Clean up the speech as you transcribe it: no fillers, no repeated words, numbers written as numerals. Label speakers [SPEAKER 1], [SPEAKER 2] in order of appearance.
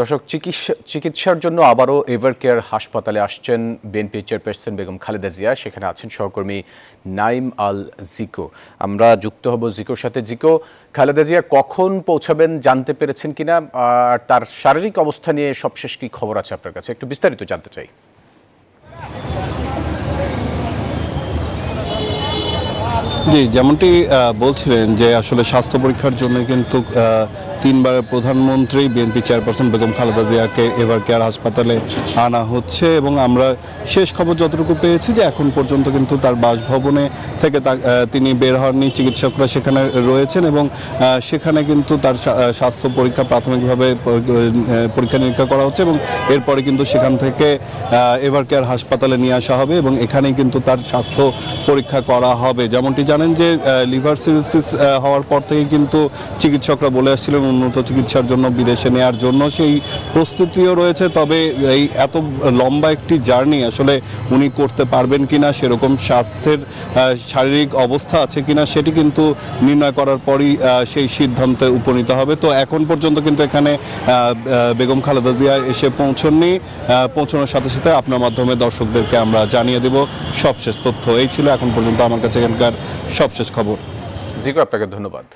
[SPEAKER 1] দর্শক, চিকিৎসার জন্য আবারও এভারকেয়ার হাসপাতালে আসছেন বিএনপি চেয়ারপারসন বেগম খালেদা জিয়া। সেখানে আছেন সহকর্মী নাইম আল জিকো। আমরা যুক্ত হব জিকোর সাথে। জিকো, খালেদা জিয়া কখন পৌঁছাবেন জানতে পেরেছেন কিনা, আর তার শারীরিক অবস্থা নিয়ে সবশেষ কি খবর আছে আপনার কাছে? একটু বিস্তারিত জানতে চাই।
[SPEAKER 2] জি, যেমনটি বলছিলেন যে আসলে স্বাস্থ্য পরীক্ষার জন্য কিন্তু তিনবারের প্রধানমন্ত্রী বিএনপি চেয়ারপারসন বেগম খালেদা জিয়াকে এভারকেয়ার হাসপাতালে আনা হচ্ছে এবং আমরা শেষ খবর যতটুকু পেয়েছি যে এখন পর্যন্ত কিন্তু তার বাসভবনে থেকে তিনি বের হননি। চিকিৎসকরা সেখানে রয়েছেন এবং সেখানে কিন্তু তার স্বাস্থ্য পরীক্ষা প্রাথমিকভাবে পরীক্ষা নিরীক্ষা করা হচ্ছে এবং এরপরে কিন্তু সেখান থেকে এভারকেয়ার হাসপাতালে নিয়ে আসা হবে এবং এখানেই কিন্তু তার স্বাস্থ্য পরীক্ষা করা হবে। যেমনটি জানেন যে লিভার সিরোসিস হওয়ার পর থেকে কিন্তু চিকিৎসকরা বলে আসছিলেন উন্নত চিকিৎসার জন্য বিদেশে নেওয়ার জন্য, সেই প্রস্তুতিও রয়েছে। তবে এই এত লম্বা একটি জার্নি আসলে উনি করতে পারবেন কিনা, সেরকম স্বাস্থ্যের শারীরিক অবস্থা আছে কিনা সেটি কিন্তু নির্ণয় করার পরই সেই সিদ্ধান্তে উপনীত হবে। তো এখন পর্যন্ত কিন্তু এখানে বেগম খালেদা জিয়া এসে পৌঁছননি। পৌঁছানোর সাথে সাথে আপনার মাধ্যমে দর্শকদেরকে আমরা জানিয়ে দেব সবশেষ তথ্য। এই ছিল এখন পর্যন্ত আমার কাছে এখানকার সবশেষ খবর।
[SPEAKER 1] জিকো, আপনাকে ধন্যবাদ।